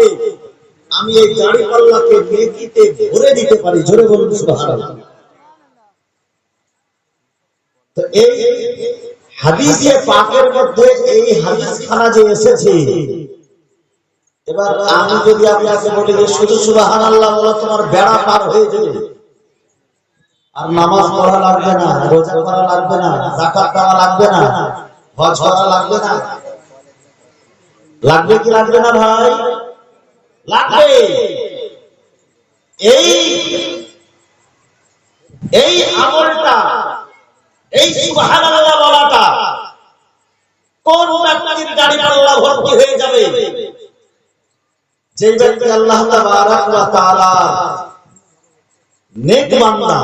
পারলে আমি এই দাড়িপাল্লাকে নেকিতে ভরে দিতে পারি। জোরে বলুন সুবহানাল্লাহ। তো এই হাদিসে পাকের মধ্যে এই হাদিস খানা যে এসেছে, এবার আমি যদি আপনাকে বলি যে শুধু সুবহানাল্লাহ বলো তোমার বেড়া পার হয়ে যাবে, আর নামাজ পড়া লাগবে না, রোজা করা লাগবে না, যাকাত দেওয়া লাগবে না, হজ করা লাগবে না, লাগবে কি লাগবে না ভাই? লাগবে। এই আমলটা, এই সুবহানাল্লাহ বলাটা কোন ব্যক্তির দাড়িপাল্লা ভর্তি হয়ে যাবে? যে ব্যক্তি আল্লাহ তাবারাক ওয়া তাআলা নেক বান্দা,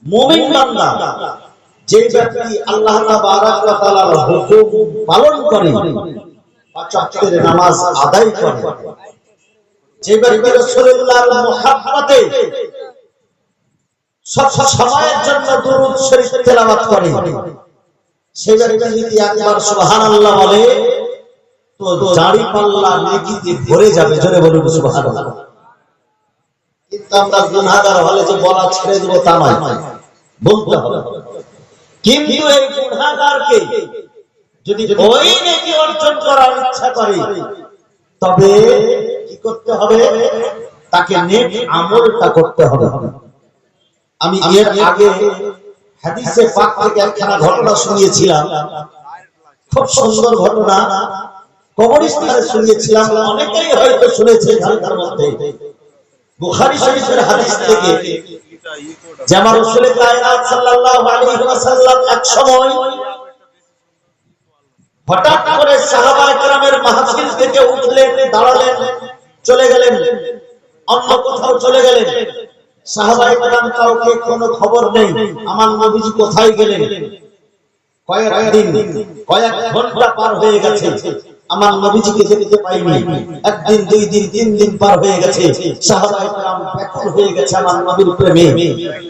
মুমিন বান্দা, যে ব্যক্তি আল্লাহ তাবারাক ওয়া তাআলার হুকুম পালন করে, পাঁচ ওয়াক্তের নামাজ আদায় করে, যে ব্যক্তি রাসূলুল্লাহর মুহাব্বতে সব সময়ের জন্য দুরূদ শরীফ তেলাওয়াত করে, সেই ব্যক্তি যদি একবার সুবহানাল্লাহ বলে তো দাড়িপাল্লা নেকিতে ভরে যাবে। জোরে বলুন সুবহানাল্লাহ। কিন্তু আমরা গুনাহগার হলে যে বলা ছেড়ে দেব তা নয়, বলতে হবে। কিন্তু এই গুনাহগারকে যদি ওই নেকি অর্জন করার ইচ্ছা করে, তবে কি করতে হবে? তাকে নেক আমলটা করতে হবে। আমি এর আগে হাদিসে পাক থেকে একখানা ঘটনা শুনিয়েছিলাম, খুব সুন্দর ঘটনা, কবরস্থানে শুনিয়েছিলাম। অনেকেই হয়তো শুনেছে এখানকার মধ্যে। বুখারী শরীফের হাদিস থেকে, যে আমার রাসূল কায়নাত সাল্লাল্লাহু আলাইহি ওয়াসাল্লাম এক সময় হঠাৎ করে সাহাবায়ে কেরামের মাহফিল থেকে উঠলেন, দাঁড়ালেন, চলে গেলেন, অন্য কোথাও চলে গেলেন। সাহাবায়ে কেরাম কাউকে কোনো খবর নেই আমার নবীজি কোথায় গেলেন। কয়েক ঘন্টা পার হয়ে গেছে, আমার নবীজিকে দেখতে পাইনি। একদিন, দুই দিন, তিন দিন পার হয়ে গেছে। সাহাবায়ে কেরাম ব্যাকুল হয়ে গেছে আমার নবীর প্রেমে,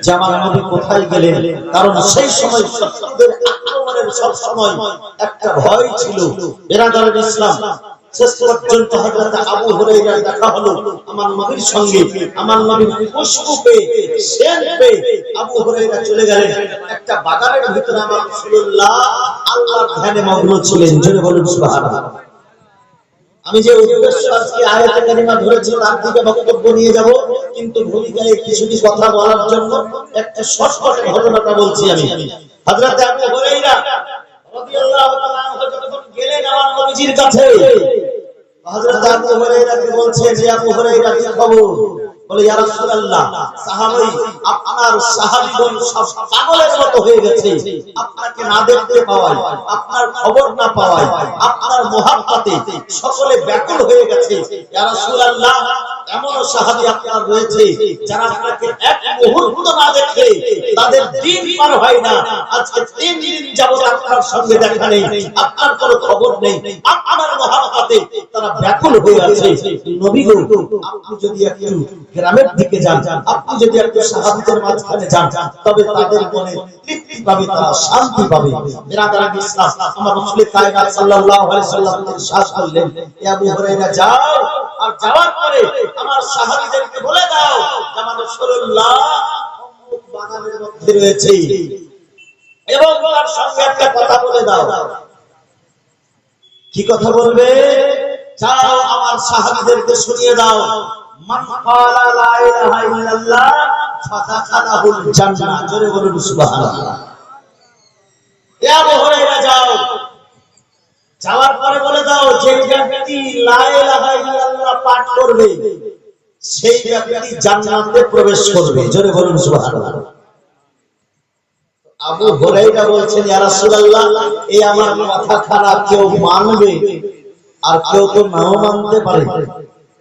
যে আমার নবী কোথায় গেলেন। কারণ সেই সময় শত্রুদের আক্রমণের সব সময় একটা ভয় ছিল। বিরাদরুল ইসলাম শেষ পর্যন্ত হযরত আবু হুরায়রা দেখা হলো আমার নবীর সঙ্গে। আমার নবীর খুশবু পেয়ে, সেন্ট পেয়ে আবু হুরায়রা চলে গেলেন একটা বাগানের ভিতরে। আমার রাসূলুল্লাহ আল্লাহর ধ্যানে মগ্ন ছিলেন। জোরে বলুন সুবহানাল্লাহ। আমি যে উদ্দেশ্য আজকে আয়াতে কারিমা ধরেছি তার দিকে বক্তব্য নিয়ে যাব, কিন্তু ভূমিকায় কিছু কথা বলার জন্য একটা শর্টকাট ঘটনাটা বলছি আমি। হযরত আবু হুরায়রা রাদিয়াল্লাহু তাআলা আনহু যখন গেলেন আমার নবীজির কাছে, হযরত আবু হুরায়রাকে বলছে যে আবু হুরায়রা কি খবর? বলে ইয়া রাসূলুল্লাহ, সাহাবী আপনার সাহাবীগণ সব পাগলের মতো হয়ে গেছে, আপনাকে না দেখতে পাওয়ায়, আপনার খবর না পাওয়ায়, আপনার মুহাব্বতে সকলে ব্যাকুল হয়ে গেছে। ইয়া রাসূলুল্লাহ, এমন সাহাবী আপনার রয়েছে যারা আপনাকে এক মুহূর্ত না দেখে তাদের দিন পার হয় না। আজকে 3 দিন যাবত আপনার সঙ্গে দেখা নেই, আপনার কোনো খবর নেই, আপনার মুহাব্বতে তারা ব্যাকুল হয়ে আছে। নবী গো, আপনি যদি একটু গ্রামের দিকে যান, আপনি যদি একটু সাহাবীদের মাঝখানে যান, তবে তাদের মনে তৃপ্তি পাবে, তারা শান্তি পাবে। বিরাদরুল ইসলাম আমার রাসূল কায়নাত সাল্লাল্লাহু আলাইহি ওয়াসাল্লাম ইরশাদ করলেন, ইয়া আবু হুরায়রা যাও, আর যাওয়ার পরে আমার সাহাবীদেরকে বলে দাও যে আমার রাসূলুল্লাহ অমুক বাগানের মধ্যে রয়েছে, এবং তার সঙ্গে একটা কথা বলে দাও। কি কথা বলবে? যাও আমার সাহাবীদেরকে শুনিয়ে দাও, মান ক্বালা লা ইলাহা ইল্লাল্লাহ ফাদাখালাহুল জান্নাহ। জোরে বলুন সুবহানাল্লাহ। ইয়া আবু হুরায়রা যাও, যাওয়ার পরে বলে দাও যে ব্যক্তি লা ইলাহা ইল্লাল্লাহ পাঠ করবে সেই ব্যক্তি জান্নাতে প্রবেশ করবে। জোরে বলুন সুবহানাল্লাহ। আবু হুরায়রা বলছেন, ইয়া রাসূলুল্লাহ, এই আমার কথা খারাপ কেউ মানবে আর কেউ তো নাও মানতে পারে,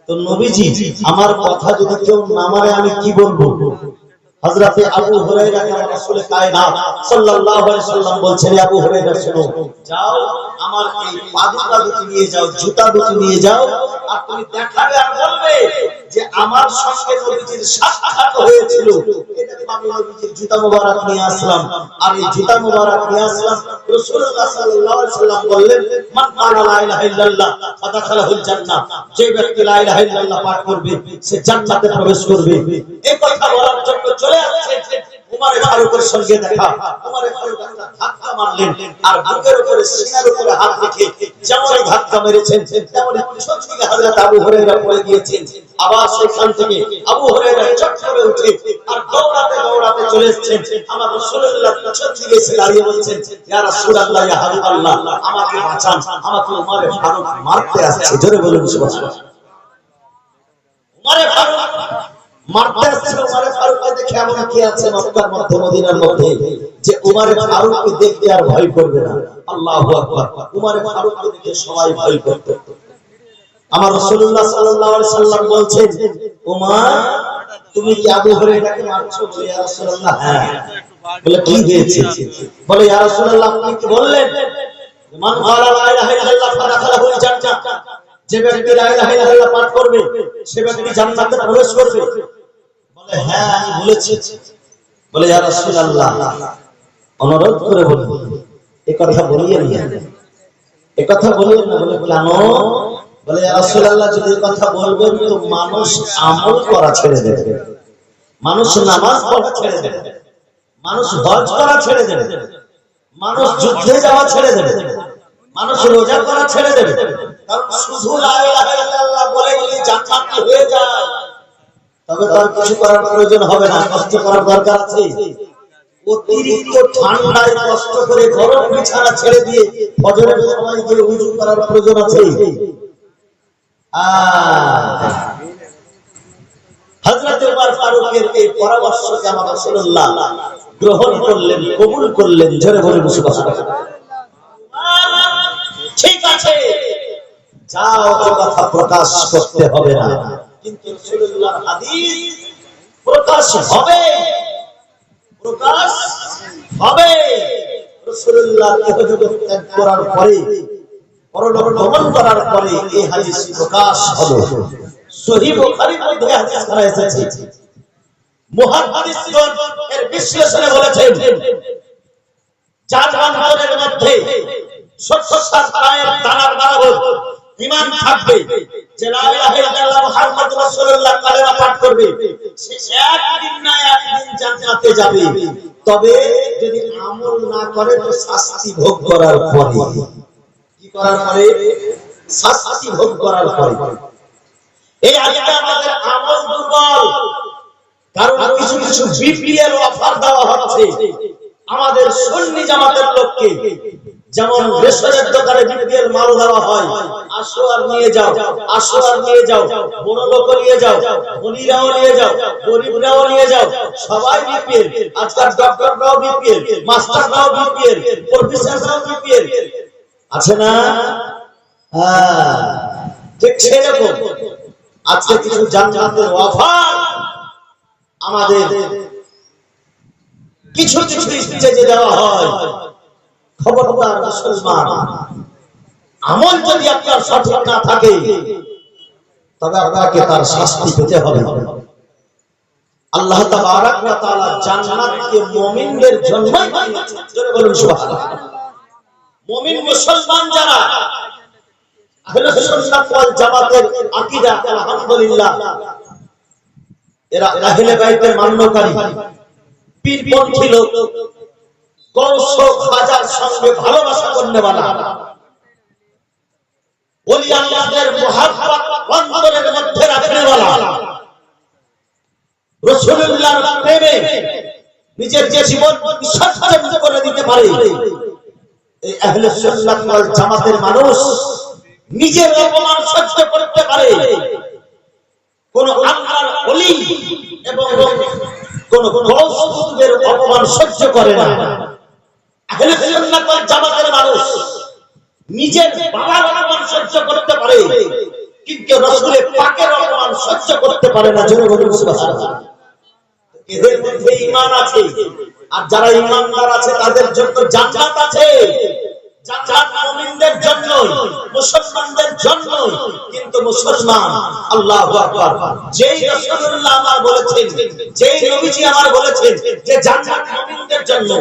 তো নবীজি আমার কথা যদি কেউ না মানে আমি কি বলবো? হযরত আবু হুরায়রা কে রাসূল কায়নাত সাল্লাল্লাহু আলাইহি ওয়াসাল্লাম বলছেন, আবু হুরায়রা শুনো, যাও আমার এই পাদুকা দুটি নিয়ে যাও, জুতা দুটি নিয়ে যাও, আর তুমি দেখাবে আর বলবে থাকবে যে আমার সঙ্গে নবীজির সাক্ষাৎ হয়েছিল, এটাকে আমি নবীজির জুতা মোবারক নিয়ে আসলাম। আর এই জুতা মোবারক নিয়ে আসলাম, রাসূলুল্লাহ সাল্লাল্লাহু আলাইহি ওয়াসাল্লাম বললেন, মান ক্বালা লা ইলাহা ইল্লাল্লাহ ফাদাখালাহুল জান্নাহ, যে ব্যক্তি লা ইলাহা ইল্লাল্লাহ পাঠ করবে সে জান্নাতে প্রবেশ করবে। এই কথা বলার জন্য চলে আসছে উমর ফারুকের সঙ্গে দেখা। উমর ফারুক একটা ধাক্কা মারলেন, আর বুকের উপরে সিনার উপরে হাত রেখে যেমন ধাক্কা মেরেছেন তেমন পিছন থেকে হযরত আবু হুরায়রা পড়ে গিয়েছেন। আবার সেখান থেকে আবু হুরায়রা চট করে উঠে আর দৌড়াতে দৌড়াতে চলে এসেছেন। আমার রাসূলুল্লাহ পিছন থেকে এসে দাঁড়িয়ে বলছেন, ইয়া রাসূলুল্লাহ, ইয়া হাবিবাল্লাহ, আমাকে বাঁচান, আমাকে উমর ফারুক মারতে আসছে। জোরে বলুন সুবহানাল্লাহ। উমর ফারুক মারতে আসছে। উমর ফারুককে দেখে এমন কি আছে মক্কার মধ্যে, মদিনার মধ্যে, যে উমর ফারুককে দেখতে আর ভয় করবে না? আল্লাহু আকবার। উমর ফারুককে দেখে সবাই ভয় করত। আমার রাসূলুল্লাহ সাল্লাল্লাহু আলাইহি সাল্লাম বলছেন, উমর তুমি কি আবু হুরায়রাকে মারছো? বলে, ইয়া রাসূলুল্লাহ হ্যাঁ। বলে, কি হয়েছে? বলে, ইয়া রাসূলুল্লাহ আপনি কি বললেন মান ক্বালা লা ইলাহা ইল্লাল্লাহ ফাদাখালাহুল জান্নাহ, যে ব্যক্তি লা ইলাহা ইল্লাল্লাহ পাঠ করবে সে ব্যক্তি জান্নাতে প্রবেশ করবে? বলে, হ্যাঁ আমি বলেছি। বলে, ইয়া রাসূলুল্লাহ অনুরোধ করে বলুন এই কথা বলিয়েন না, এই কথা বলিয়েন না। বলে, কেন? বলে, ইয়া রাসূলুল্লাহ যদি এই কথা বলবেন তো মানুষ আমল করা ছেড়ে দেবে, মানুষ নামাজ পড়া ছেড়ে দেবে, মানুষ হজ করা ছেড়ে দেবে, মানুষ যুদ্ধে যাওয়া ছেড়ে দেবে, মানুষ রোজা করা ছেড়ে দেবে। কারণ শুধু লা ইলাহা ইল্লাল্লাহ বলে যদি জান্নাতি হয়ে যায় তবে তার কিছু করার প্রয়োজন হবে না, কষ্ট করার দরকার আছে। অতিরিক্ত ঠান্ডায় কষ্ট করে গরম বিছানা ছেড়ে দিয়ে ফজরের সময় গিয়ে ওযু করার প্রয়োজন আছে। হযরত উমর ফারুকের এই পরামর্শকে আমার রাসূলুল্লাহ গ্রহণ করলেন, কবুল করলেন। জোরে বলুন সুবহানাল্লাহ। ঠিক আছে, যাও, এই কথা প্রকাশ করতে হবে না, কিন্তু রাসূলুল্লাহর হাদিস প্রকাশ হবে, প্রকাশ হবে। রাসূলুল্লাহ ইহজগৎ ত্যাগ করার পরে, পরলোক গমন করার পরে এই হাদিস প্রকাশ হলো। সহিহ বুখারীর মধ্যে হাদিস করা এসেছে। মুহাদ্দিসগণ এর বিশ্লেষণে বলেছেন, চার অন্তরের মধ্যে ৭০ পায়ের দানার বরাবর ঈমান থাকবে, যে লা ইলাহা ইল্লাল্লাহ মুহাম্মাদুর রাসূলুল্লাহ কালেমা পাঠ করবে, সে একদিন না একদিন জান্নাতে যাবে। তবে যদি আমল না করে তো শাস্তি ভোগ করার পরে, কি করার পরে? শাস্তি ভোগ করার পরে। এই আজকে আমাদের আমল দুর্বল, কারণ কিছু কিছু বিপিএল অফার দেওয়া হচ্ছে আমাদের সুন্নি জামাতের লোককে। যেমন রেশনের দোকানে বিপিএল মাল দেওয়া হয়, আসো আর নিয়ে যাও, আসো আর নিয়ে যাও, বড় লোক নিয়ে যাও, ধনীরাও নিয়ে যাও, গরিবরাও নিয়ে যাও, সবাই বিপিএল। আজকাল ডক্টররাও বিপিএল, মাস্টাররাও বিপিএল, প্রফেসররাও বিপিএল, আছে না? হ্যাঁ, ঠিক সেরকম আজকে কিছু জান্নাতের অফার আমাদের কিছু কিছু স্টেজে দেওয়া হয়। খবরদার মুসলমান, আমল যদি আপনার সঠিক না থাকে তবে আপনাকে তার শাস্তি পেতে হবে। আল্লাহ তাবারক ওয়া তাআলা জান্নাতকে মুমিনদের জন্যই বানিয়েছেন। জোরে বলুন সুবহানাল্লাহ। মুমিন মুসলমান যারা আহলে সুন্নাত ওয়াল জামাতের আকীদা, আলহামদুলিল্লাহ, এরা আহলে বাইতের মান্যকারী, পীরপন্থী লোক, গৌস খাজার সঙ্গে ভালোবাসা করনেওয়ালা, ওলি আল্লাহদের মুহাব্বত অন্তরের মধ্যে রাখনেওয়ালা, রাসূলুল্লাহর প্রেমে নিজের যে জীবন বিসর্জন করে দিতে পারে, এই আহলে সুন্নাত ওয়াল জামাতের মানুষ নিজের অপমান সহ্য করতে পারে। কোন আল্লাহর ওলি এবং কোন গৌস কুতুবের অপমান সহ্য করে না। আহলে সুন্নাত ওয়াল জামাতের মানুষ নিজের বাবার অপমান সহ্য করতে পারে, কিন্তু রাসূলের পাকের অপমান সহ্য করতে পারে না। জোরে বলুন সুবহানাল্লাহ। এদের মধ্যে ঈমান আছে, আর যারা ঈমানদার আছে তাদের জন্য জান্নাত আছে। জান্নাত মুমিনদের জন্য, মুসলমানদের জন্য। কিন্তু মুসলমান, আল্লাহু আকবার, যেই রাসূলুল্লাহ আমার বলেছেন, যেই নবীজি আমার বলেছেন যে জান্নাত মুমিনদের জন্য,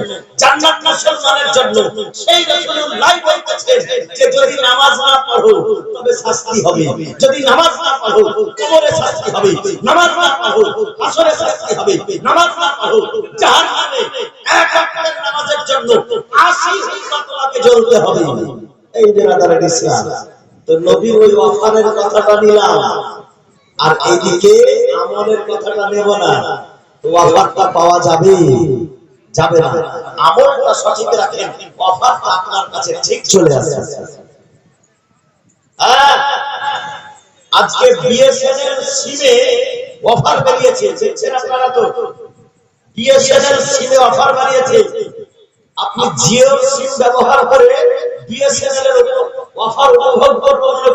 জান্নাত মুসলমানের জন্য, সেই রাসূলুল্লাহ বলতেছেন যে যদি নামাজ না পড়ো তবে শাস্তি হবে, যদি নামাজ না পড়ো কবরে শাস্তি হবে, নামাজ না পড়ো হাসরে শাস্তি হবে, নামাজ না পড়ো জাহান্নামে এক ওয়াক্তের নামাজের জন্য 80,000 তোমাকে জ্বলতে হবে। এই বেরাদারের ইসলাম। তো নবীর ওই ওয়াফারের কথাটা নিলাম, আর এইদিকে আমলের কথাটা নেব না। ওয়াফারটা পাওয়া যাবে, যাবে না। আমলটা সঠিক রাখেন, ওয়াফারটা আপনার কাছে ঠিক চলে আসে। আজকে বিএসএনএল সিমে অফার বেরিয়েছে, দেখছেন আপনারা তো? বিএসএনএল সিমে অফার বেরিয়েছে। আপনি জিও সিম ব্যবহার করে বিএসএনএল এর অফার উপভোগ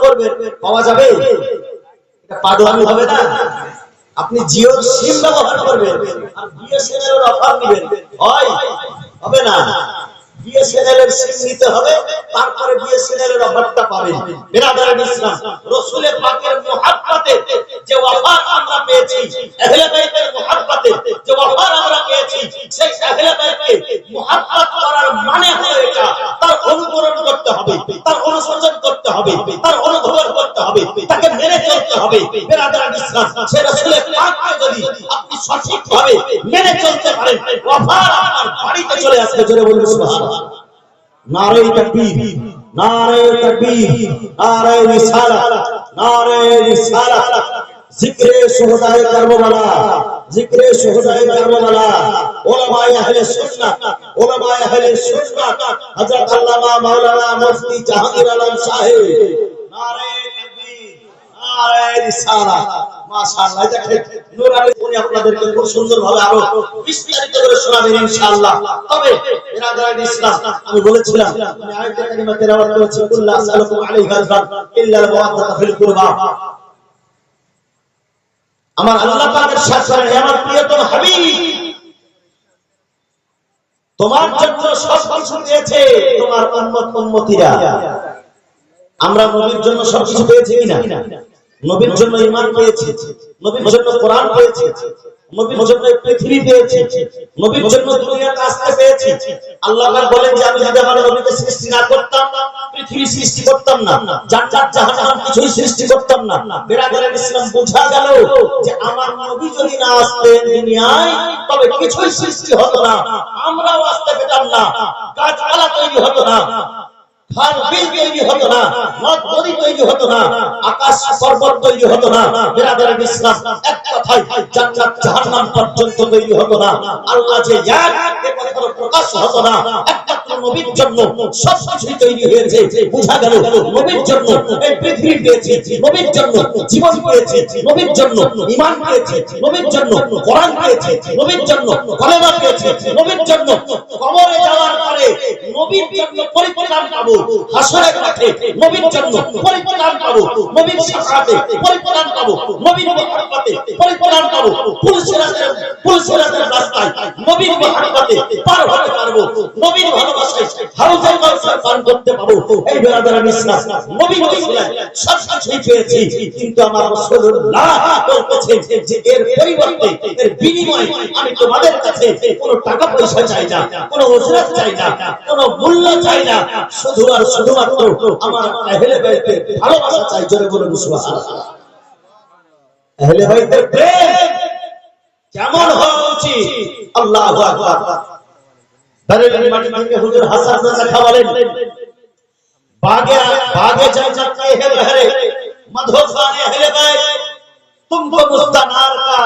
করবেন, পাওয়া যাবে? এটা পাগলামি হবে না? আপনি জিও সিম ব্যবহার করবেন আর বিএসএনএল এর অফার নেবেন, হয়? হবে না। বিএসএনএল এর সিম নিতে হবে, তারপরে বিএসএনএল এর অফারটা পাবেন। বেরাদারের ইসলাম, রাসূলের পাকের মুহাব্বতে যে অফার আমরা পেয়েছি, আহলে বাইতের মুহাব্বতে যে অফার আমরা পেয়েছি, সেই আহলে বাইতকে মুহাব্বত করার মানে হলো এটা, তার অনুকরণ করতে হবে, তার অনুসরণ করতে হবে, তার অনুধাবন করতে হবে, তাকে মেনে চলতে হবে। বেরাদারের ইসলাম, সেই রাসূলের পাককে যদি আপনি সঠিকভাবে মেনে চলতে পারেন, অফার আপনার বাড়িতে চলে আসবে। জোরে বলুন সুবহানাল্লাহ। নারে তাকবীর, নারে তাকবীর, নারে রিসালাত, নারে রিসালাত। জিক্রে শুহাদায়ে কারবালা, জিক্রে শুহাদায়ে কারবালা। উলামায়ে আহলে সুন্নাত, উলামায়ে আহলে সুন্নাত, হযরত আল্লামা মাওলানা মুফতি জাহাঙ্গীর আলম সাহেব। নারে তাকবীর, নারে রিসালাত। মাশাআল্লাহ, দেখেন নূরানি উনি আপনাদেরকে খুব সুন্দরভাবে আরো বিস্তারিত করে শোনাবেন ইনশাআল্লাহ। তবে বেরাদারের ইসলাম, আমি বলেছিলাম আমি আয়াতে কারিমা তেলাওয়াত করেছি, কুল্লা সালাতুম আলাইহি আজরান ইল্লা আল-মুওয়াদ্দাতা ফিল কুরবা। আমার আল্লাহ পাক ইরশাদ করেন, হে আমার প্রিয়তম হাবিব, তোমার জন্য সব কিছু দিয়েছে তোমার উম্মত উম্মতিরা। আমরা নবীর জন্য সবকিছু পেয়েছি কিনা? নবীর জন্য ঈমান পেয়েছি, নবীর জন্য কোরআন পেয়েছি, নবীর জন্য পৃথিবী পেয়েছি, নবীর জন্য দুনিয়াতে আসতে পেয়েছি। আল্লাহ পাক বলেন যে আমি যদি আমার নবীকে সৃষ্টি না করতাম, পৃথিবী সৃষ্টি করতাম না, জান্নাত জাহান্নাম কিছুই সৃষ্টি করতাম না। বেরাদারের ইসলাম, বোঝা গেল যে আমার নবী যদি না আসতেন দুনিয়ায়, তবে কিছুই সৃষ্টি হতো না, আমরাও আসতে পেতাম না, গাছপালা তৈরি হতো না, খাল বিল তৈরি হতো না, নদ নদী তৈরি হতো না, আকাশ পর্বত তৈরি হতো না। বেরাদারের ইসলাম, এক কথায় জান্নাত জাহান্নাম পর্যন্ত তৈরি হতো না। আল্লাহ যে এক, এ কথার প্রকাশ হতো না। একমাত্র নবীর জন্য সবকিছু তৈরি হয়েছে। বোঝা গেল নবীর জন্য এই পৃথিবী পেয়েছি, নবীর জন্য জীবন পেয়েছি, নবীর জন্য ঈমান পেয়েছি, নবীর জন্য কোরআন পেয়েছি, নবীর জন্য কলেমা পেয়েছি, নবীর জন্য কবরে যাওয়ার পরে নবীর জন্য পরিত্রাণ পাবো, হাসরের মাঠে নবীর জন্য পরিত্রাণ পাবো, নবীর শাফাআতে পরিত্রাণ পাবো, নবীর মুহাব্বতে পরিত্রাণ পাবো, পুলসিরাতের রাস্তায় নবীর মুহাব্বতে পার হতে পারবো, নবীর ভালোবাসায় হাউজে কাউসার পান করতে পাবো। এই বেরাদারের ইসলাম, নবীর ওসিলায় সবকিছুই পেয়েছি, কিন্তু আমার রাসূলুল্লাহ বলতেছেন যে এর পরিবর্তে, এর বিনিময়ে আমি তোমাদের কাছে কোনো টাকা পয়সা চাই না, কোনো উজরত চাই না, কোনো মূল্য চাই না, শুধু আর শুধুমাত্র আমার আহলে বাইতের ভালোবাসা চাই। জোরে বলুন সুবহানাল্লাহ। আহলে বাইতের প্রেম কেমন হওয়া উচিত? আল্লাহু আকবার। বরেলি মাটি থেকে হুজুর হাসান রাজা বলেন, बागे बागे जल जाते हैं बहरे मधुखाने अहले बैत तुमको मुस्तनार का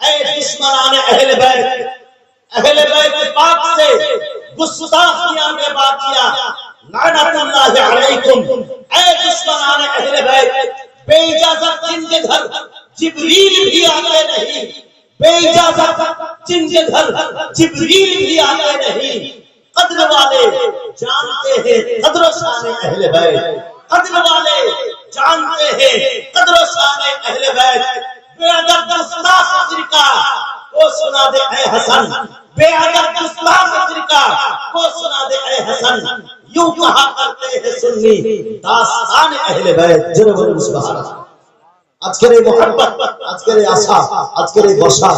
ऐ दुश्मनाने अहले बैत पाक से गुस्ताखियां में बातिया लानतुल्लाह अलैकुम ऐ दुश्मनाने अहले बैत बेइजाजत जिनके घर जिब्रील भी आते नहीं, बेइजाजत जिनके घर जिब्रील भी आते नहीं, कद्र वाले जानते हैं कद्र शाने अहले बैत, कद्र वाले जानते हैं कद्र शाने अहले बैत। बेअदब गुस्ताख फिरका को सुना दे ऐ हसन, बेअदब गुस्ताख फिरका को सुना दे ऐ हसन, यूं कहा करते हैं सुन्नी दास्तान अहले बैत। जरा बोलो सुभान अल्लाह। আজকের এই মোহাব্বত, আজকের এই আশা, আজকের এই বসা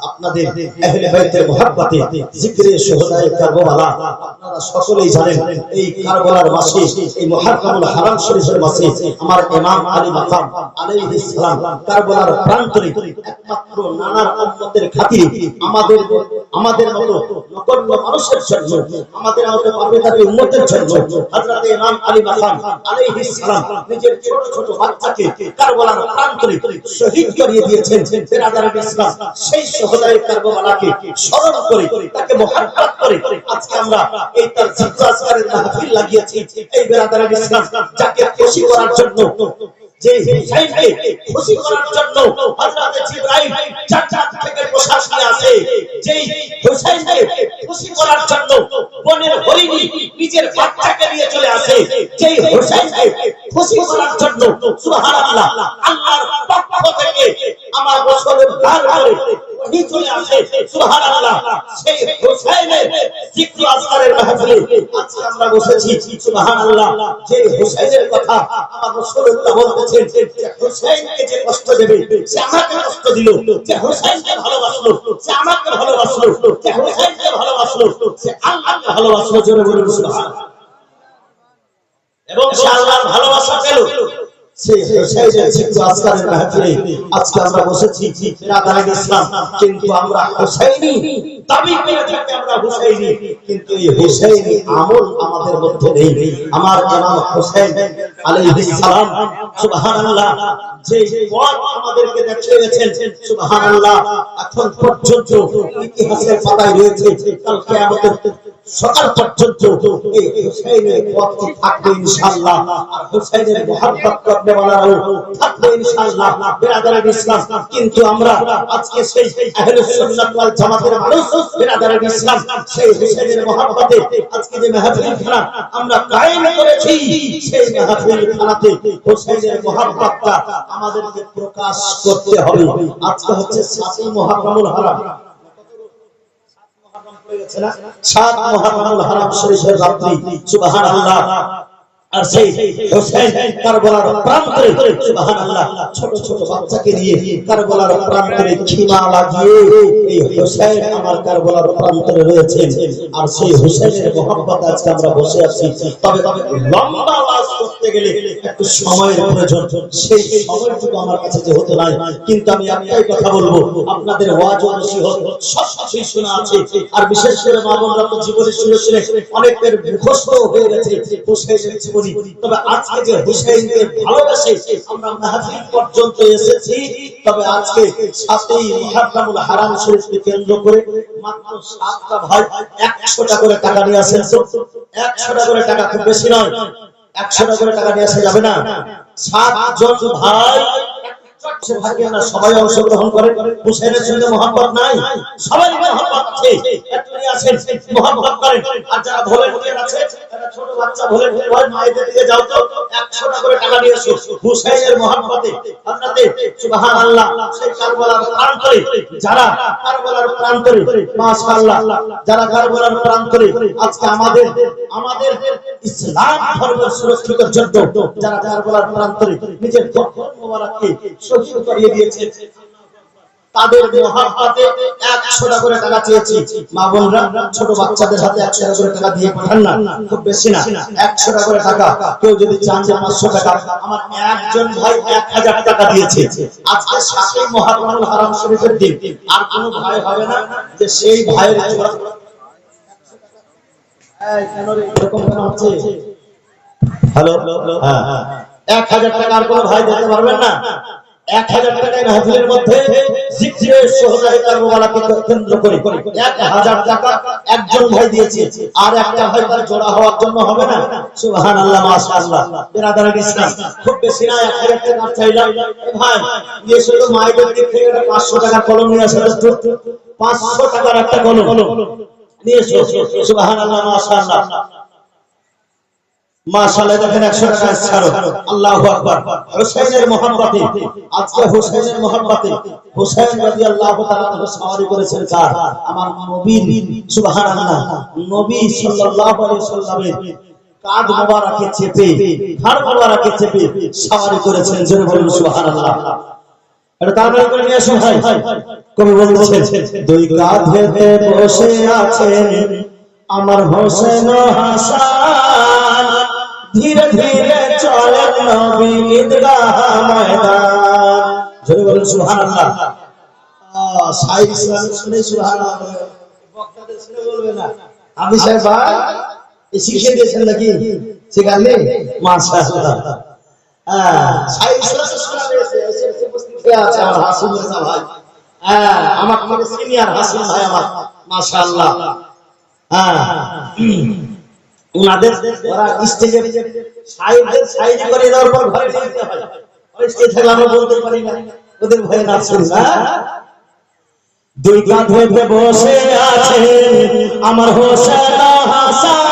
আপনাদের আহলে বাইতের মোহাব্বতে জিকরে শুহাদায়ে কারবালা। আপনারা সকলেই জানেন এই কারবালার মাসে, এই মুহররমুল হারাম শরীফের মাসে আমার ইমাম আলী মাকাম আলাইহিস সালাম কারবালার প্রান্তরে একমাত্র নানার উম্মতের খাতিরে আমাদের মতো নগণ্য মানুষের জন্য, আমাদের মতো পাপিতার উম্মতের জন্য হযরত ইমাম আলী মাকাম আলাইহিস সালাম নিজের ছোট ছোট বাচ্চাকে কারবালার শহীদ করিয়ে দিয়েছেন। বেরাদারান ইসলাম সেই শহীদায়ে কারবালাকে স্মরণ করে, তাকে মুহাব্বত করে আজকে আমরা এই তার জিকর আজকারের মাহফিল লাগিয়েছি। এই বেরাদারান ইসলাম যাকে খুশি করার জন্য, যে হুসাইনকে খুশি করার জন্য হযরত জিবরাইল জান্নাত থেকে প্রসাদ নিয়ে আসে, যেই হুসাইনকে খুশি করার জন্য বনের হরিণী নিজের বাচ্চাকে নিয়ে চলে আসে, যেই হুসাইনকে খুশি করার জন্য সুবহানাল্লাহ আল্লাহর পক্ষ থেকে আমার গোসলের ধার করে ওহী চলে আসে সুবহানাল্লাহ। সেই হুসাইনের জিকর আজকারের মাহফিলে আজকে আমরা বসেছি সুবহানাল্লাহ। যে হুসাইনের কথা আমার রাসূলুল্লাহ বলতেছেন যে হুসাইনকে যে কষ্ট দেবে সে আমাকে কষ্ট দিল, যে হুসাইনকে ভালোবাসলো সে আমাকে ভালোবাসলো, যে হুসাইনকে ভালোবাসলো সে আল্লাহকে ভালোবাসলো। জোরে বলুন সুবহানাল্লাহ। এবং সে আল্লাহর ভালোবাসা পেল সেই হুসাইনের জিকর আজকারের মাহফিলে আজকে আমরা বসেছি বেরাদারান ইসলাম। কিন্তু আমরা হুসাইনি দাবি করে থাকি, আমরা হুসাইনি, কিন্তু এই হুসাইনি আমল আমাদের মধ্যে নেই। আমার ইমাম হুসাইন আলাইহিস সালাম সুবহানাল্লাহ যে পথ আমাদেরকে দেখিয়েছেন সুবহানাল্লাহ, এখন পর্যন্ত ইতিহাসের পাতায় রয়েছে। কাল কিয়ামতের সকাল পর্যন্ত এই হুসাইনের পথ থাকবে ইনশাআল্লাহ। আর হুসাইনের মুহাব্বত করতে ওয়ালারাও থাকবে ইনশাআল্লাহ। বেরাদারান ইসলাম, কিন্তু আমরা আজকে সেই আহলে সুন্নাত ওয়াল জামাতের মানুষ বেরাদারান ইসলাম সেই হুসাইনের মুহাব্বতে আজকে যে মাহফিলখানা আমরা কায়েম করেছি, সেই মাহফিলখানাতে হুসাইনের মুহাব্বতটা আমাদেরকে প্রকাশ করতে হবে। আজকে হচ্ছে 7ই মুহররমুল হারাম, 7 মুহররমুল হারাম শরীফের রাত্রি সুবহানাল্লাহ। আর সেই হুসাইন কারবালার প্রান্তরে সুবহানাল্লাহ ছোট ছোট বাচ্চাকে নিয়ে কারবালার প্রান্তরে খিমা লাগিয়ে এই হুসাইন আমার কারবালার প্রান্তরে রয়েছেন। আর সেই হুসাইনের মুহাব্বত আজকে আমরা বসে আছি। তবে লম্বা ওয়াজ করতে গেলে একটু সময়ের প্রয়োজন, সেই সময়টুকু আমার কাছে যে হতে নাই। কিন্তু আমি একটাই কথা বলবো, আপনাদের ওয়াজ ও নসিহত সব কিছুই শোনা আছে। আর বিশেষ করে মা বোনরা তো জীবনে শুনে শুনে অনেকের মুখস্থ হয়ে গেছে হুসাইনের জীবনী। তবে আজকে যে হুসাইনকে ভালোবাসে আমরা মাহফিল পর্যন্ত এসেছি, তবে আজকে 7ই মুহররমুল হারাম শরীফকে কেন্দ্র করে মাত্র 7টা ভাই 100 টাকা করে টাকা নিয়ে আসেন। 100 টাকা করে টাকা, খুব বেশি নয়, 100 টাকা করে টাকা নিয়ে আসা যাবে না। 7 জন ভাই সবাই অংশগ্রহণ করেন। হুসাইনের সঙ্গে মুহাব্বত নাই, সবাই মুহাব্বত আছে, একটু নিয়ে আসেন মুহাব্বত করেন। আর যারা ভলান্টিয়ার আছে, যারা ছোট বাচ্চা ভলান্টিয়ার হয়, মায়েদের দিকে যাও তো 100 টাকা করে টাকা নিয়ে এসো। হুসাইনের মুহাব্বতে আপনাদের সুবহানাল্লাহ সেই কারবালার প্রান্তরে, যারা কারবালার প্রান্তরে মাশাআল্লাহ, যারা কারবালার প্রান্তরে আজকে আমাদের ইসলাম ধর্মের সুরক্ষিতের জন্য যারা কারবালার প্রান্তরে নিজের জীবন মোবারককে শহীদ করিয়ে দিয়েছে, তাদের মুহাব্বতে 100 টাকা করে টাকা চেয়েছি। মা বোনরা ছোট বাচ্চাদের হাতে 100 টাকা করে টাকা দিয়ে পাঠান না, খুব বেশি না, 100 টাকা করে টাকা। কেউ যদি চান যে 500 টাকা, আমার একজন ভাই 1000 টাকা দিয়েছে। আজকে 7ই মুহররমুল হারাম শরীফের দিন, আর কোন ভাই হবে না যে সেই ভাইয়ের জোড়া এই কেন রে এরকম কেন হচ্ছে? হ্যালো, হ্যাঁ 1000 টাকা আর কোন ভাই দিতে পারবেন না। 1000 টাকায় মাহফিলের মধ্যে জিকরে শুহাদায়ে কারবালাকে কেন্দ্র করে 1000 টাকা একজন ভাই দিয়েছে, আর একটা ভাই তার জোড়া হওয়ার জন্য হবে না। সুবহানাল্লাহ, মাশাআল্লাহ। বেরাদারান ইসলাম, খুব বেশি না, 1000 টাকা চাইলাম। ভাই নিয়ে এসে মাইকের দিক থেকে 500 টাকা কলম নিয়ে আসে, 500 টাকার একটা কলম নিয়ে এসো। সুবহানাল্লাহ, মাশাআল্লাহ, মাশাআল্লাহ। দেখেন 100 টাকা ছাড়ো। আল্লাহু আকবার। হুসাইনের মুহাব্বতে আজকে হুসাইনের মুহাব্বতে হুসাইন রাদিয়াল্লাহু তাআলা সওয়ারি করেছেন কার? আমার নবীর। সুবহানাল্লাহ, নবী সাল্লাল্লাহু আলাইহি সাল্লামের কাঁধ মোবারকে চেপে ঘাড় মোবারকে চেপে সওয়ারি করেছেন। জোরে বলুন সুবহানাল্লাহ। এটা তাড়াতাড়ি করে নিয়ে আসুন ভাই। কবি বলছেন, দুই কাঁধেতে বসে আছেন আমার হোসেন হাসান, ধীরে ধীরে চলেন নবী ঈদগাহ ময়দান। জোরে বলুন সুবহানাল্লাহ। শাইখ ইসলাম শুনে সুবহানাল্লাহ, বক্তাদের শুনে বলবে না। আমি সাহেব ভাই শিখিয়ে দিয়েছেন নাকি? শিখাননি? মাশাআল্লাহ। শাইখ ইসলাম শুনে এসে উপস্থিত হয়ে আছে আমার হাসিম মির্জা ভাই। আমার থেকে সিনিয়র হাসিম ভাই আমার, মাশাআল্লাহ। উনাদের ওরা স্টেজে শাইখদের শাইরি করে দেওয়ার পর ঘরে নিয়ে যেতে হয়। ওই স্টেজ থেকে আমরা বলতে পারি না, ওদের ভয়ে নাচ শুনি না। দুই কাঁধেতে বসে আছে আমার হোসেন হাসান,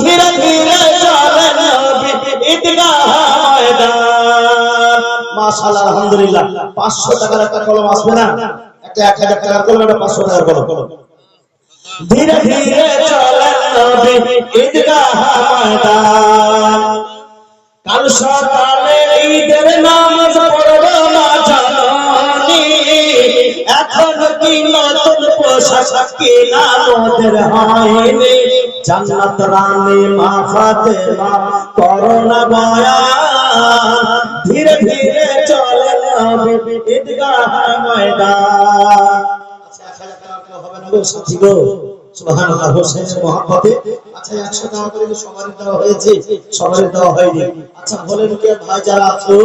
ধীরে ধীরে চলেন নবী ঈদগাহ ময়দান। মাশাআল্লাহ, আলহামদুলিল্লাহ। 500 টাকার একটা কলম আসবে না? একটা 1000 টাকার কলম, একটা 500 টাকার কলম। ধীরে ধীরে চলেন নবী ঈদগাহ ময়দান। কাল সকালে ঈদের নামাজ পড়ব না জানি, এখন কি নতুন পোশাক কেনা মোদের হয়নি। জান্নাত রানী মা ফাতেমা করোনা বয়ান, ধীরে ধীরে চলে নবী ঈদগাহ ময়দান। হবে না গো সাথী গো, সুবহানাল্লাহ। হোসেনের মহব্বতে আচ্ছা 100 টাকা করে সবারই দেওয়া হয়েছে, সবারই দেওয়া হয়নি। আচ্ছা বলেন কে ভাই যারা আছো,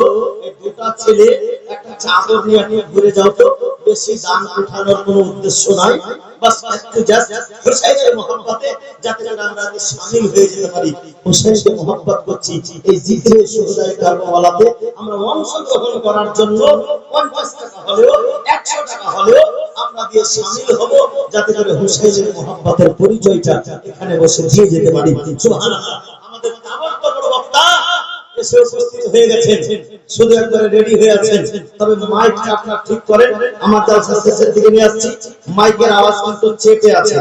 এই দুটো ছেলে একটা চাদর নিয়ে আপনি ঘুরে যাও তো। বেশি দান উঠানোর কোনো উদ্দেশ্য নাই, বাস একটু জাস্ট হোসেনের মহব্বতে যাতে আমরা শামিল হয়ে যেতে পারি। হোসেনকে মহব্বত করছি, এই জিকরে সুহদায়ে কারবালাতে আমরা অংশগ্রহণ করার জন্য 50 টাকা হলেও 100 টাকা হলেও আমরা দিয়ে শামিল হব, যাতে করে হোসেনের মহব্বতের পরিচয়টা এখানে বসে দিয়ে যেতে পারি। সুবহানাল্লাহ। আমাদের তাবড় বড় বক্তা এসে উপস্থিত হয়ে গেছেন, শুধু একবারে রেডি হয়ে আছেন। তবে মাইকটা আপনারা ঠিক করেন, আমার জালসা শেষের দিকে নিয়ে আসছি। মাইকের আওয়াজ কিন্তু চেপে আছে,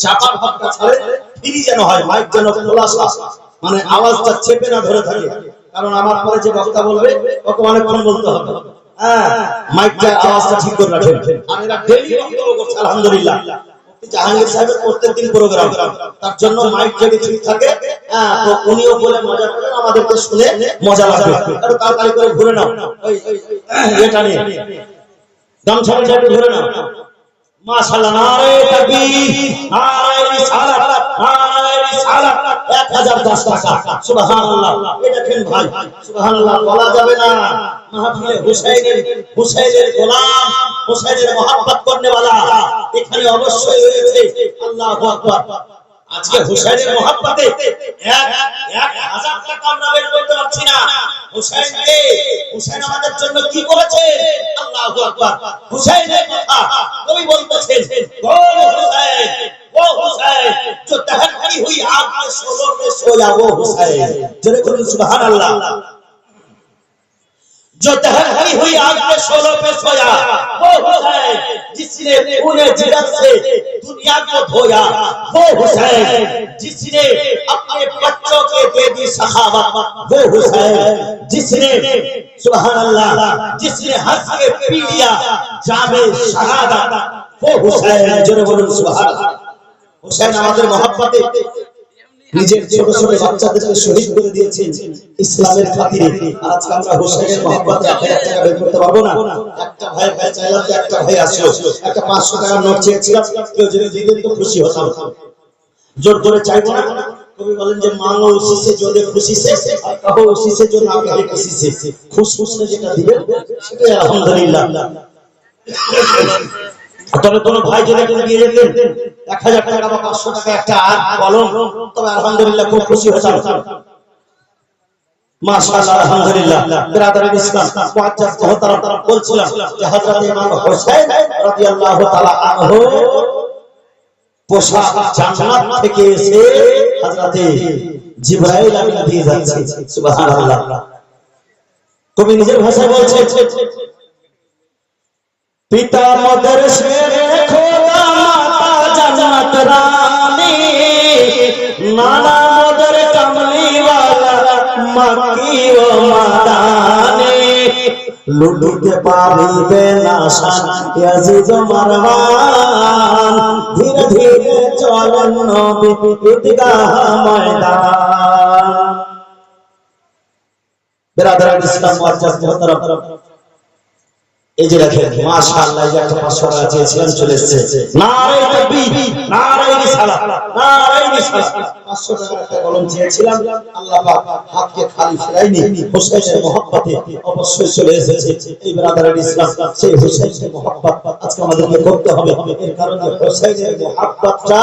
চাপার ভাবটা ছাড়ে ফ্রি যেন হয়, মাইক যেন খোলাসা, মানে আওয়াজটা চেপে না ধরে থাকে। কারণ আমার পরে যে বক্তা বলবে ওকে অনেকক্ষণ বলতে হবে। মাইকটা আওয়াজটা ঠিক করে রাখেন। আর এরা ডেইলি বক্তব্য করছে আলহামদুলিল্লাহ। জাহাঙ্গীর সাহেবের প্রত্যেকদিন প্রোগ্রাম, তার জন্য মাইক যদি ঠিক থাকে তো উনিও বলে মজা করেন, আমাদেরকে শুনে মজা লাগবে। একটু তাড়াতাড়ি করে ঘুরে নাও, ওই এটা নিয়ে গামছা ঘুরে নাও। মাশাআল্লাহ, নারে তাকবীর, নারে রিসালাত, নারে রিসালাত। 1010 টাকা। সুবহানাল্লাহ। এই দেখেন ভাই, সুবহানাল্লাহ বলা যাবে না। মাহফিলে হুসাইনের গোলাম, হুসাইনের মহব্বত করনে वाला এখানে অবশ্যই রয়েছে। আল্লাহু আকবার। আজকে হুসাইনের মহব্বতে 1000 টাকা আমরা বের করতে পারছি না। হুসাইন আমাদের জন্য কি করেছে? আল্লাহু আকবার। হুসাইনের কথা কবি বলতেছেন, ও হুসাইন, ও হুসাইন, जो दहकती हुई आग के शोलों पे सोया वो हुसैन। जरे बोलो सुभान अल्लाह। जो दहकती हुई आग के शोलों पे सोया वो हुसैन, जिसने पूरे जिगर से दुनिया को धोया वो हुसैन, जिसने अपने बच्चों के दे दी सखावत वो हुसैन, जिसने सुभान अल्लाह, जिसने हंस के पी लिया जामे शहादत वो हुसैन। जरे बोलो सुभान अल्लाह। হুসাইন আমাদের মহব্বতে নিজের ছোট ছোট বাচ্চাদেরকে শহীদ করে দিয়েছেন ইসলামের খাতিরে। আজকে আমরা হুসাইনের মহব্বতে 1000 টাকা বের করতে পারবো না। একটা ভাই চাইলাম, একটা ভাই আসলো, একটা 500 টাকা নোট চেয়েছিলাম, কেউ যদি দিতেন তো খুশি হতাম। জোর করে চাইবো না। কবি বলেন যে মাঙ্গো উসি সে জোরে খুশি সে, আর কহো উসি সে जो ना कहे किसी से। খুশ খুশে যেটা দিবেন সেটাই আলহামদুলিল্লাহ। তবে কোন ভাই যদি দিয়ে যেতেন 1000 টাকা বা 500 টাকা একটা আর কলম, তবে আলহামদুলিল্লাহ খুব খুশি হতাম। মাশাআল্লাহ, আলহামদুলিল্লাহ। বিরাদরান ইসলাম মুআজ্জাজ মুহতারাম বলছিলাম যে হযরত ইমাম হুসাইন রাদিয়াল্লাহু তাআলা আনহু পোশাক জান্নাত থেকে এসে হযরত জিবরাইল আমিন দিয়ে যাচ্ছে। সুবহানাল্লাহ। কবি নিজের ভাষায় বলছে, পিতা মদরসে খোদা মাতা জান্নাত রানী, নানা মদর মাকি ও মাদানে লুটিতে পারিবে না শান ইয়াজিদ মারওয়ান ধীরে ধীরে চলেন নবী ঈদগাহ ময়দান বিরাদরান ইসলাম মুআজ্জাজ মুহতারাম এই যে দেখেন মাশাআল্লাহ এই যে একটা 500 টাকা চেয়েছিলাম চলে এসেছে নারে তাকবীর নারে রিসালাত নারে রিসালাত 500 টাকা একটা কলম চেয়েছিলাম আল্লাহ পাক হাতকে খালি ফেরাইনি হোসেনের মহব্বতে অবশ্যই চলে এসেছে এই বিরাদরান ইসলাম সেই হোসেনের মহব্বত আজকে আমাদেরকে করতে হবে এর কারণে হোসেনের মহব্বতটা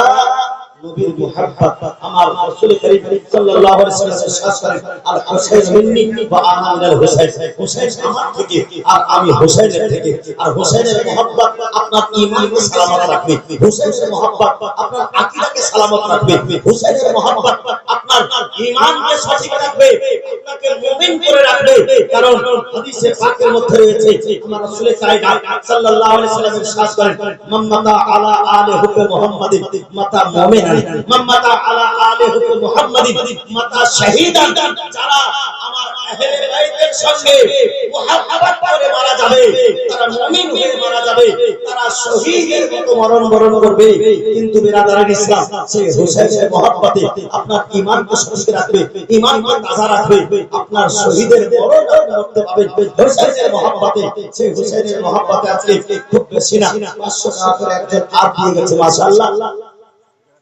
নবীর মুহাব্বত আমার রাসূল করিম সাল্লাল্লাহু আলাইহি ওয়াসাল্লামের শাস করেন আল হুসাইন মিন্নি ওয়া আনা মিনাল হুসাইন হুসাইন আমার থেকে আর আমি হুসাইনের থেকে আর হুসাইনের মুহাব্বত আপনার ঈমানকে সালামত রাখবে হুসাইনের মুহাব্বত আপনার আকীদাকে সালামত রাখবে হুসাইনের মুহাব্বত আপনার ঈমানকে সঠিক রাখবে আপনাকে মুমিন করে রাখবে কারণ হাদিসে পাকের মধ্যে রয়েছে আমার রাসূল কায়দা সাল্লাল্লাহু আলাইহি ওয়াসাল্লামের শাস করেন মাম্মাতা আলা আলি হুব্বে মুহাম্মাদিন মাতা মুমিন মাম্মাতা আলা আলি হুব্বে মুহাম্মাদিন মাতা শাহীদান যারা আমার আহলে বাইতের সঙ্গে মুহাব্বত করে মারা যাবে তারা মুমিন হয়ে মারা যাবে তারা শহীদের মতো মরণ বরণ করবে কিন্তু বিরাদরান ইসলাম সেই হুসাইনের মুহাব্বতে আপনার ঈমানকে সঠিক রাখবে ঈমানকে তাজা রাখবে আপনার শহীদের মরণ করতে পারবেন হুসাইনের মুহাব্বতে সেই হুসাইনের মুহাব্বতে আজকে খুব বেশি না 500 টাকা করে একজন আর দিয়ে গেছে মাশাআল্লাহ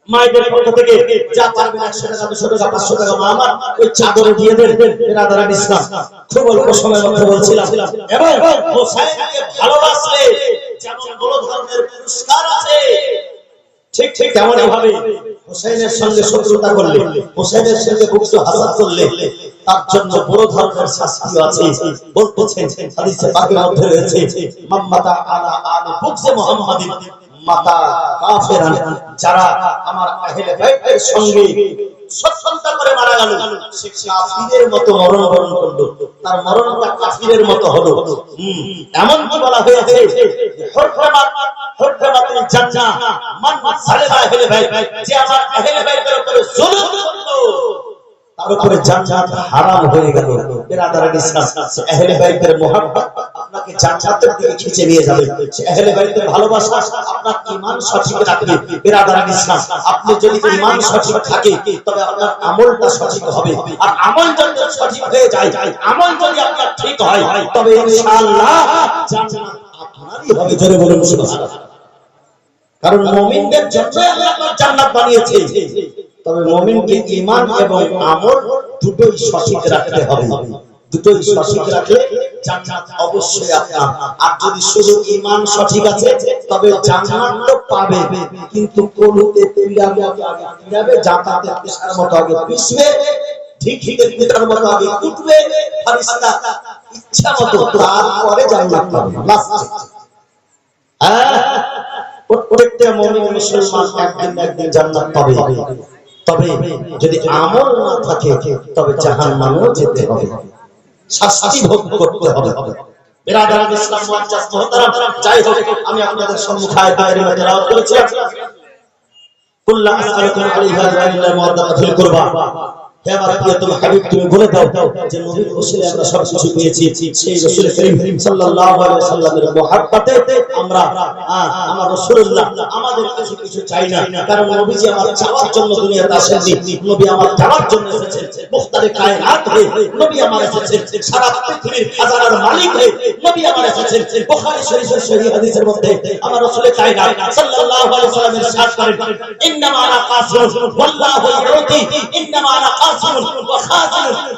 মায়েদের পক্ষ থেকে যা পারবেন 100 টাকা 200 টাকা 500 টাকা মা আমার ওই চাদরে দিয়ে দেন বিরাদরান ইসলাম খুব অল্প সময়ের মধ্যে বলছিলাম এবং হোসেনকে ভালোবাসলে যেমন বড় ধরনের পুরস্কার আছে ঠিক ঠিক তেমন ভাবে হোসেনের সঙ্গে শত্রুতা করলে হোসেনের সঙ্গে বুকস হাসাদ করলে তার জন্য বড় ধরনের শাস্তি আছে বলতেছেন হাদিসে পাকের মধ্যে রয়েছে মাম্মাতা আলা আলি বুকস মুহাম্মাদিন মাতা কাফেরান যারা আমার আহলে বাইতের সঙ্গে শত্রুতা করে মারা গেল সে কাফিরের মতো মরণ বরণ করলো তার মরণটা কাফিরের মতো হলো এমন কি বলা হয়েছে হুরমাতুল জান্নাহ মান সালামা আহলে বাইত যে আমার আহলে বাইতের উপরে জুলুম করলো তার উপরে জান্নাত হারাম হয়ে গেল বিরাদরান ইসলাম আহলে বাইতের মুহাব্বত আপনাকে জান্নাতের দিকে খিচে নিয়ে যাবে আহলে বাইতের ভালোবাসা আপনার ঈমান সঠিক রাখবে বিরাদরান ইসলাম আপনি যদি ঈমান সঠিক থাকে তবে আপনার আমলটা সঠিক হবে আর আমল যদি সঠিক হয়ে যায় আমল যদি আপনার ঠিক হয় তবে ইনশাআল্লাহ জান্নাত আপনারই হবে জোরে বলুন সুবহানাল্লাহ কারণ মুমিনদের জন্য আল্লাহ পাক জান্নাত বানিয়েছে তবে মুমিনকে ঈমান এবং আমল দুটোই সঠিক রাখতে হবে দুটোই সঠিক রাখলে জান্নাত অবশ্যই আপনার আর যদি শুধু ঈমান সঠিক আছে তবে জান্নাত তো পাবে কিন্তু কোলুতে পিরাবে জান্নাতে পিসার মতো আগে পিছবে ঠিক ঠিক পিতার মতো আগে উঠবে ফেরেশতা ইচ্ছা মতো তারপরে জান্নাত পাবে লাস্ট প্রত্যেকটা মুমিন মুসলমান একদিন না একদিন জান্নাত পাবে তবে যদি আমল না থাকে তবে জাহান্নামেও যেতে হবে শাস্তি ভোগ করতে হবে বিরাদরান ইসলাম মুআজ্জাজ মুহতারাম যাই হোক আমি আপনাদের সম্মুখে আয়াতের তেলাওয়াত করেছিলাম কুল্লু আসআলুকুম আলাইহা ইল্লা মাওয়াদাতাল কুরবা হে আমার প্রিয়তম হাবিব তুমি বলে দাও যে নবীর ওসিলায় আমরা সব কিছু পেয়েছি সেই রাসূল করিম সাল্লাল্লাহু আলাইহি ওয়াসাল্লামের মুহাব্বতে আমরা আমার রাসূলুল্লাহ আমাদের কাছে কিছু চাই না কারণ নবীজি আমার চাওয়ার জন্য দুনিয়াতে আসেননি নবী আমার চাওয়ার জন্য এসেছেন মুখতারে কায়নাত হয়ে নবী আমার এসেছেন সারা পৃথিবীর খাজানার মালিক হয়ে নবী আমার এসেছেন বুখারী শরীফের সহিহ হাদিসের মধ্যে আমার রাসূল কায়নাত সাল্লাল্লাহু আলাইহি ওয়াসাল্লামের ইরশাদ করেন ইন্নামা আনা কাসিরুন ওয়াল্লাহু ইউতি ইন্নামা আনা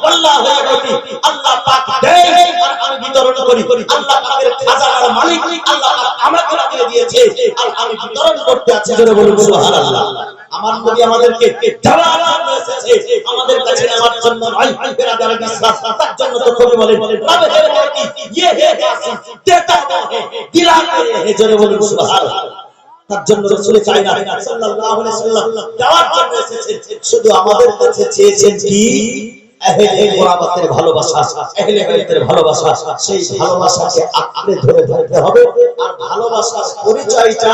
আল্লাহ পাক দেয় আর আমি বিতরণ করি আল্লাহ পাকের খাজানার মালিক আল্লাহ পাক আমাকে দিয়ে দিয়েছে আর আমি বিতরণ করতে আছি জোরে বলুন সুবহানাল্লাহ আমার নবী আমাদেরকে দেওয়ার জন্য এসেছে আমাদের কাছে নেওয়ার জন্য নয় বিরাদরান ইসলাম তার জন্য তো কবি বলেন রব হে মোতি ইয়ে হে কাসিম দেতা হে দিলাতে হে জোরে বলুন সুবহানাল্লাহ তার জন্য রাসূল কায়নাত সাল্লাল্লাহু আলাইহি ওয়াসাল্লাম দেওয়ার জন্য এসেছেন শুধু আমাদের কাছে চেয়েছেন কি আহলে গোরাবাতের ভালোবাসা আহলে বাইতের ভালোবাসা সেই ভালোবাসাকে আঁকড়ে ধরে ধরতে হবে আর ভালোবাসার পরিচয়টা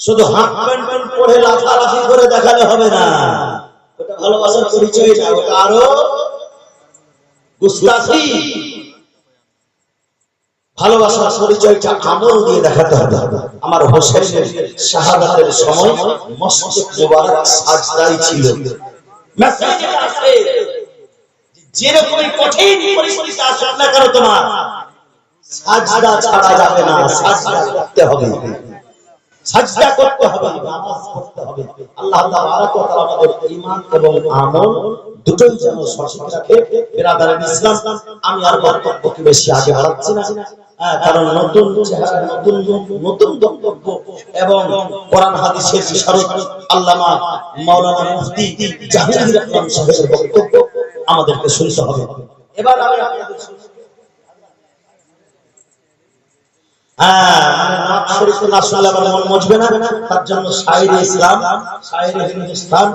শুধু হাফ প্যান্ট পরে লাফালাফি করে দেখালে হবে না ওটা ভালোবাসার পরিচয় না, ওটা আরো গুস্তাখি। ভালোবাসার পরিচয়টা আমল দিয়ে দেখাতে হবে। আমার হোসেনের শাহাদাতের সময় মসজিদ মুবারক সাজদাই ছিল। মেসেজ আছে, যেরকম কঠিন পরিস্থিতি আসুক না কেন, তোমার সাজদা ছাড়া যাবে না, সাজদা করতে হবে, সাজদা করতে হবে, নামাজ পড়তে হবে। আল্লাহ তাবারক ওয়া তাআলা আমাদের ঈমান এবং আমল দুটোই যেন সঠিক রাখে। বিরাদারান ইসলাম, আমি আর বক্তব্যকে বেশি আগে বাড়াচ্ছি না, কারণ নতুন চেহারা, নতুন বক্তব্য এবং কোরআন হাদিসের বিশারদ আল্লামা মাওলানা মুফতি জাহাঙ্গীর আকরাম সাহেবের বক্তব্য আমাদেরকে শুনতে হবে। এবার আমি আপনাদের নাত শরীফ না শুনলে আমার মন মজবে না, তার জন্য শায়ের ইসলাম, শায়ের হিন্দুস্তান।